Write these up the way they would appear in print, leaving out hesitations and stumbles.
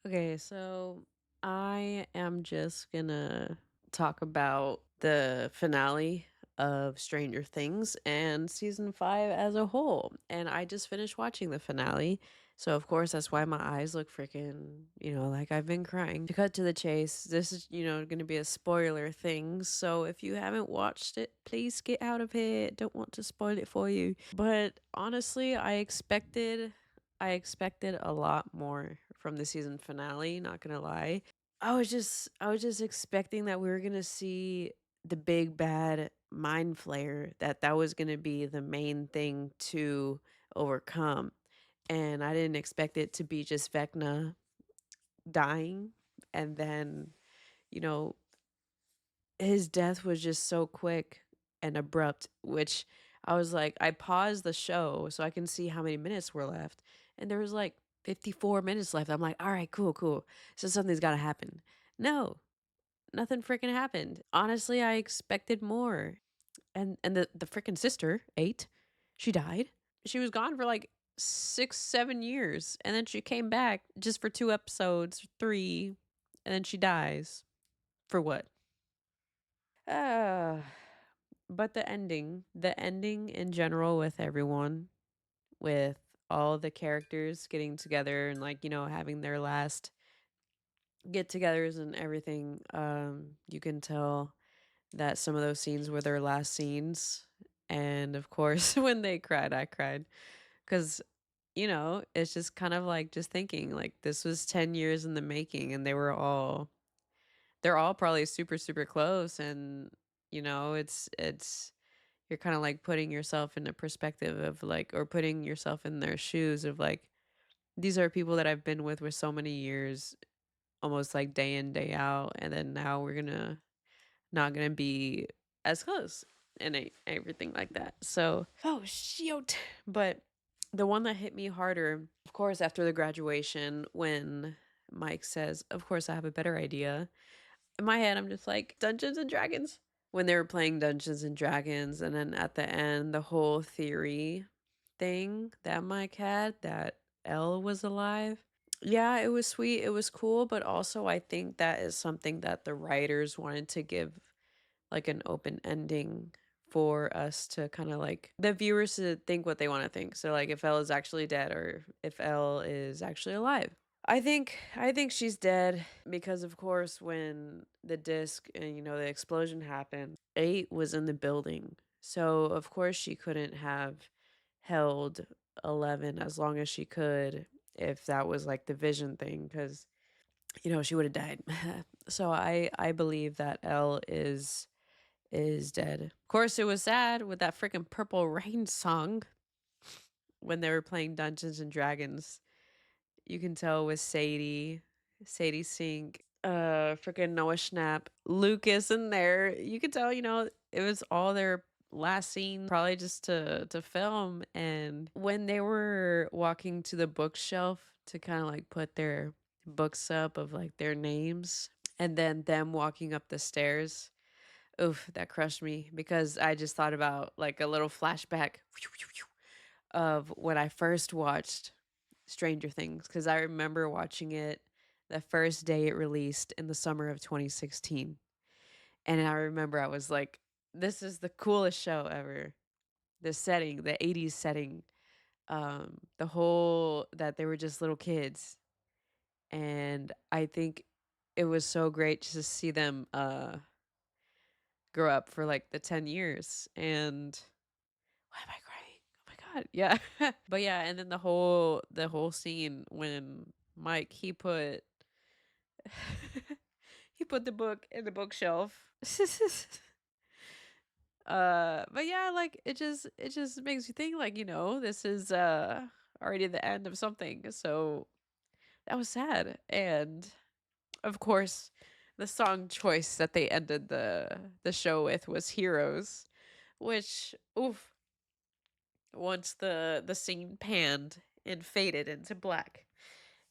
Okay, so I am just gonna talk about the finale of Stranger Things and season 5 as a whole. And I just finished watching the finale. So, of course, that's why my eyes look freaking, like I've been crying. To cut to the chase, this is, going to be a spoiler thing. So, if you haven't watched it, please get out of here. Don't want to spoil it for you. But honestly, I expected a lot more from the season finale, not gonna lie. I was just expecting that we were gonna see the big bad mind flayer, that was gonna be the main thing to overcome. And I didn't expect it to be just Vecna dying, and then, you know, his death was just so quick and abrupt, which I was like, I paused the show so I can see how many minutes were left. And there was like 54 minutes left. I'm like, all right, cool, cool. So something's got to happen. No, nothing freaking happened. Honestly, I expected more. And the freaking sister, 8, she died. She was gone for like 6, 7 years. And then she came back just for 2 episodes, 3, and then she dies. For what? Uh, but the ending in general with everyone, with all the characters getting together and like, having their last get-togethers and everything, you can tell that some of those scenes were their last scenes. And of course, when they cried, I cried cuz it's just kind of like just thinking like this was 10 years in the making and they're all probably super super close. And it's you're kind of like putting yourself in a perspective of like, or putting yourself in their shoes of like, these are people that I've been with so many years, almost like day in day out, and then now we're gonna not gonna be as close, and everything like that. So oh shoot. But the one that hit me harder, of course, after the graduation, when Mike says, of course I have a better idea. In my head, I'm just like, Dungeons and Dragons. When they were playing Dungeons and Dragons, and then at the end, the whole theory thing that Mike had, that Elle was alive. Yeah, it was sweet. It was cool, but also I think that is something that the writers wanted to give like an open ending for us to kind of like the viewers to think what they want to think. So like if Elle is actually dead or if Elle is actually alive. I think she's dead because of course when the disc and the explosion happened, 8 was in the building. So of course she couldn't have held 11 as long as she could if that was like the vision thing, cuz she would have died. So I believe that Elle is dead. Of course it was sad with that freaking Purple Rain song when they were playing Dungeons and Dragons. You can tell with Sadie Sink, freaking Noah Schnapp, Lucas in there. You could tell, it was all their last scene, probably just to film. And when they were walking to the bookshelf to kind of like put their books up of like their names, and then them walking up the stairs. Oof, that crushed me because I just thought about like a little flashback of when I first watched Stranger Things, because I remember watching it the first day it released in the summer of 2016. And I remember I was like, this is the coolest show ever. The setting, the 80s setting, the whole that they were just little kids. And I think it was so great just to see them grow up for like the 10 years. And why am I crying? Oh my god. Yeah. But yeah, and then the whole scene when Mike he put the book in the bookshelf. But yeah, like it just makes you think like, this is already the end of something. So that was sad. And of course, the song choice that they ended the show with was Heroes, which oof, once the scene panned and faded into black.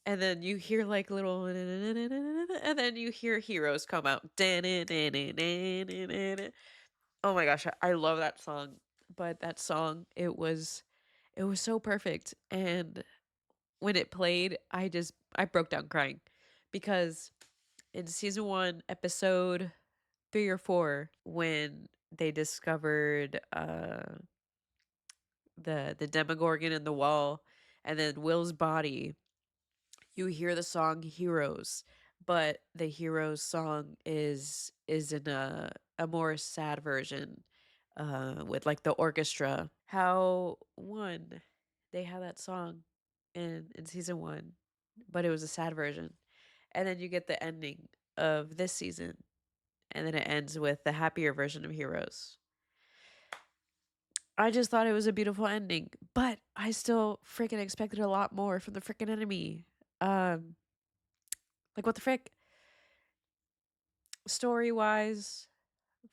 And then you hear like little and then you hear Heroes come out. Oh my gosh, I love that song. But that song, it was so perfect. And when it played, I broke down crying. because in season 1, episode 3 or 4, when they discovered the Demogorgon in the wall and then Will's body, you hear the song Heroes, but the Heroes song is in a more sad version with like the orchestra. How one they had that song in season 1, but it was a sad version. And then you get the ending of this season, and then it ends with the happier version of Heroes. I just thought it was a beautiful ending, but I still freaking expected a lot more from the freaking enemy. Um, like what the frick? Story wise,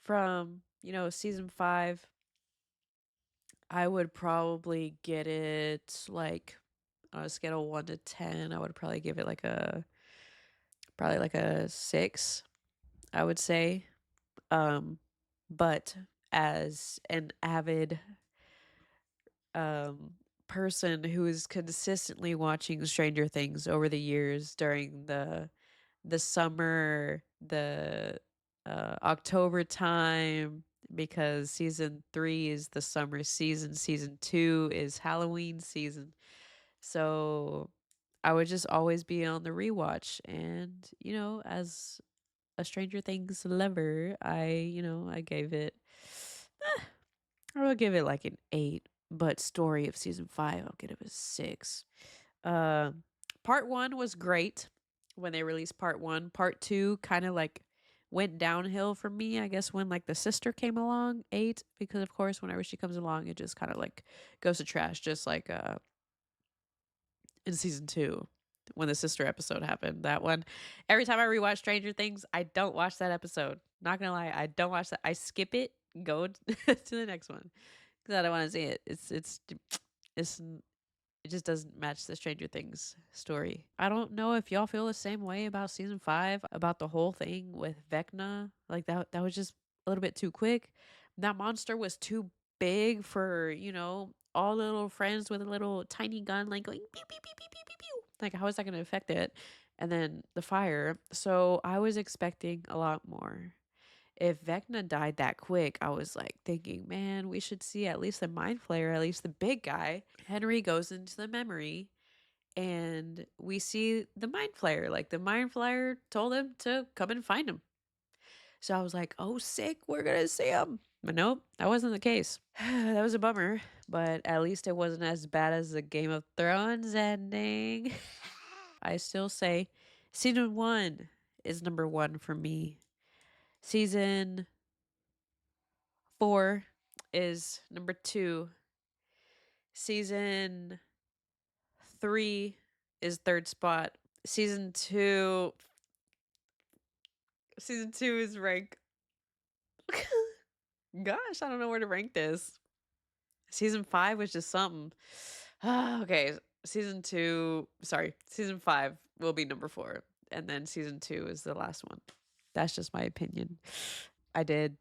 from season 5, I would probably get it like on a scale of 1 to 10. I would probably give it like a 6, I would say. Um, but as an avid um person who is consistently watching Stranger Things over the years during the summer, the October time, because season 3 is the summer season, season 2 is Halloween season. So I would just always be on the rewatch, and as a Stranger Things lover, I gave it I will give it like an 8, but story of season 5, I'll give it a 6. Uh, Part 1 was great when they released part 1. Part 2 kind of like went downhill for me, I guess, when like the sister came along, 8, because of course whenever she comes along it just kind of like goes to trash, just like in season 2 when the sister episode happened. That one, every time I rewatch Stranger Things, I don't watch that episode. Not gonna lie, I don't watch that. I skip it, go to the next one because I don't want to see it. It's it just doesn't match the Stranger Things story. I don't know if y'all feel the same way about season 5, about the whole thing with Vecna. Like that was just a little bit too quick. That monster was too big for, all the little friends with a little tiny gun like going pew pew pew pew pew pew pew. Like how is that going to affect it? And then the fire. So I was expecting a lot more. If Vecna died that quick, I was like thinking, man, we should see at least the Mind Flayer, at least the big guy. Henry goes into the memory and we see the Mind Flayer. Like the Mind Flayer told him to come and find him. So I was like, oh, sick, we're going to see him. But nope, that wasn't the case. That was a bummer, but at least it wasn't as bad as the Game of Thrones ending. I still say season 1 is number 1 for me. Season 4 is number 2. Season 3 is third spot. Season 2 season 2 is rank gosh, I don't know where to rank this. Season 5 was just something. Okay, season 5 will be number 4, and then season 2 is the last one. That's just my opinion. I did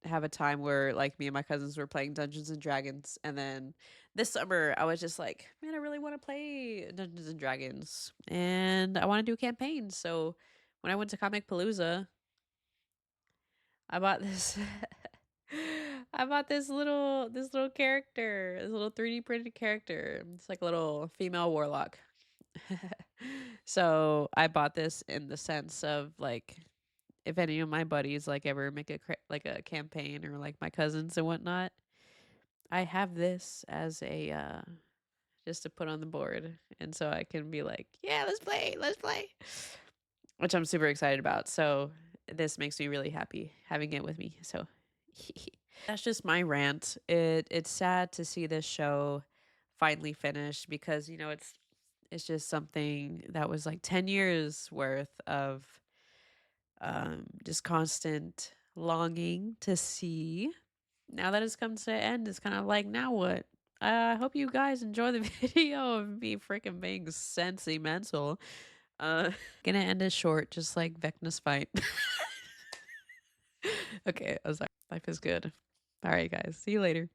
have a time where like me and my cousins were playing Dungeons and Dragons, and then this summer I was just like, man, I really want to play Dungeons and Dragons and I want to do campaigns. So when I went to Comic Palooza, I bought this I bought this little character, this little 3D printed character. It's like a little female warlock. So I bought this in the sense of like if any of my buddies like ever make like a campaign, or like my cousins and whatnot, I have this as a just to put on the board, and so I can be like, yeah, let's play, which I'm super excited about. So this makes me really happy having it with me. So that's just my rant. It's sad to see this show finally finish, because it's just something that was like 10 years worth of just constant longing to see. Now that it's come to an end, it's kind of like, now what? I hope you guys enjoy the video of me freaking being sentimental. Gonna end it short, just like Vecna's fight. Okay, I was like, life is good. All right, guys, see you later.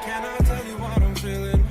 Can I tell you what I'm feeling?